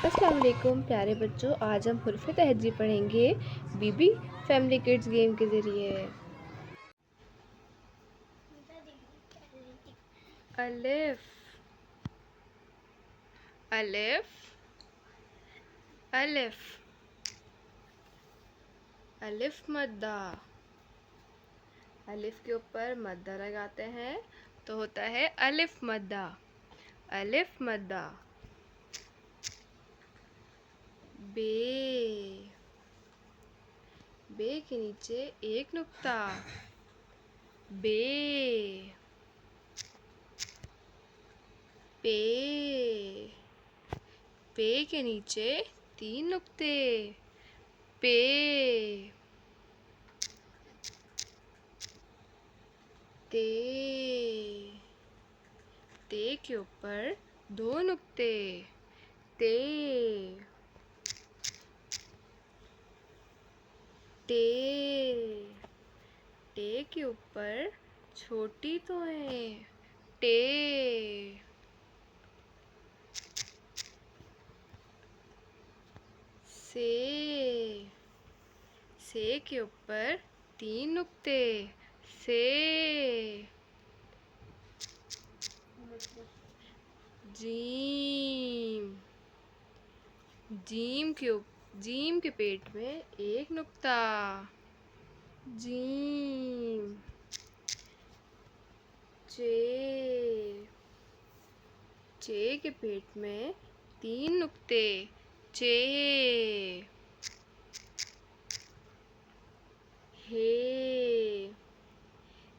अस्सलाम वालेकुम प्यारे बच्चों। आज हम हुर्फ़ तहज़्ज़ीब पढ़ेंगे बीबी फैमिली किड्स गेम के ज़रिए। अलिफ अलिफ अलिफ अलिफ मद्दा। अलिफ के ऊपर मद्दा लगाते हैं तो होता है अलिफ मद्दा। अलिफ मद्दा। बे बे के नीचे एक नुक्ता। बे पे पे के नीचे तीन नुक्ते। पे ते ते के ऊपर दो नुक्ते। ते टे टे के ऊपर छोटी तोएं। टे से के ऊपर तीन नुक्ते। से जीम जीम के पेट में एक नुक्ता। जीम चे के पेट में तीन नुक्ते। चे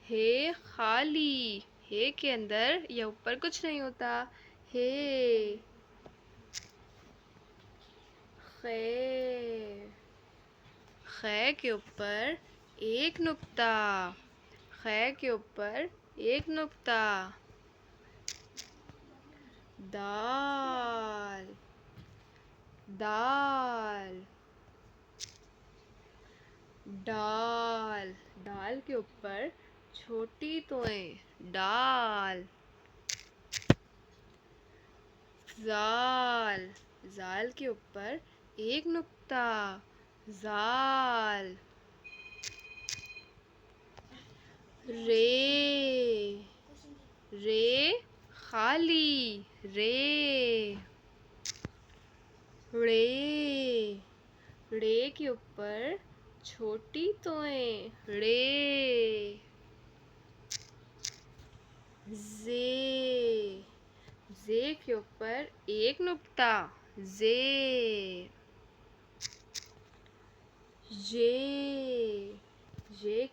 हे खाली। हे के अंदर या ऊपर कुछ नहीं होता। हे खे के ऊपर एक नुक्ता। खे के ऊपर एक नुक्ता। दाल दाल डाल डाल के ऊपर छोटी तोएं। डाल जाल जाल के ऊपर एक नुक्ता। जाल रे खाली। रे के ऊपर छोटी तोएं। जे के ऊपर एक नुक्ता। जे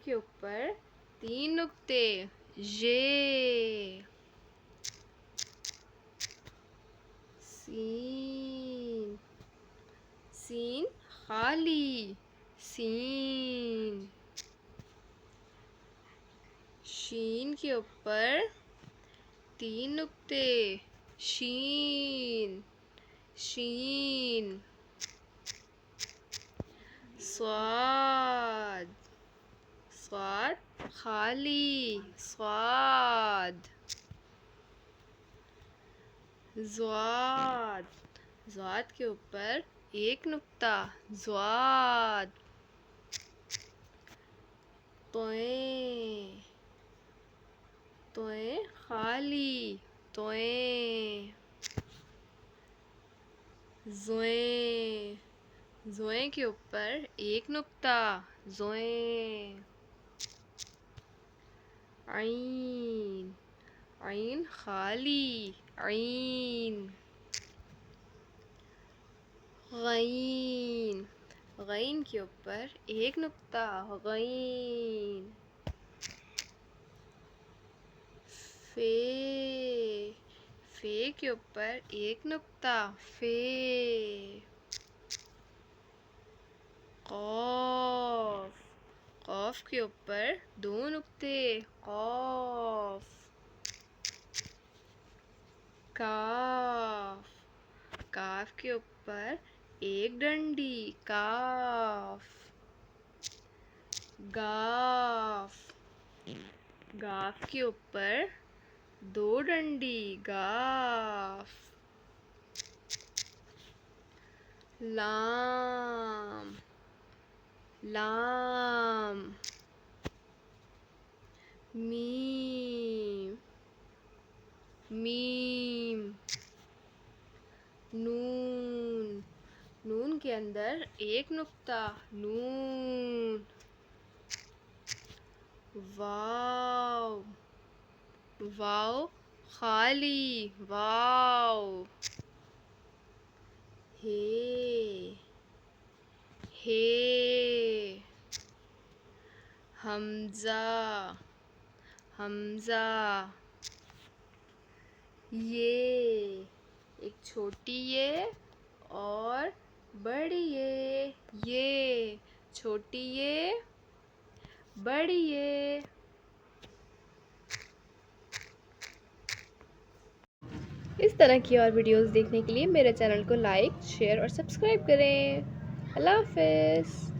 के ऊपर तीन नुक्ते। सीन खाली। शीन के ऊपर तीन नुक्ते। शीन स्वाद खाली। ज़्वाद के ऊपर एक नुक्ता। ज़्वाद तोएं खाली। ज़ोए के ऊपर एक नुक्ता। आइन खाली। गईन के ऊपर एक नुक्ता। फे के ऊपर एक नुक्ता। कॉफ के ऊपर दो नुक्ते। काफ के ऊपर एक डंडी। गाफ के ऊपर दो डंडी। लाम लाम। Meme meme. नून नून के अंदर एक नुक्ता, नून। वाव वाव खाली, वाव। हे हमजा हमजा। ये एक छोटी ये और बड़ी ये छोटी ये बड़ी ये। इस तरह की और वीडियोस देखने के लिए मेरे चैनल को लाइक, शेयर और सब्सक्राइब करें। अल्लाह हाफ़िज़।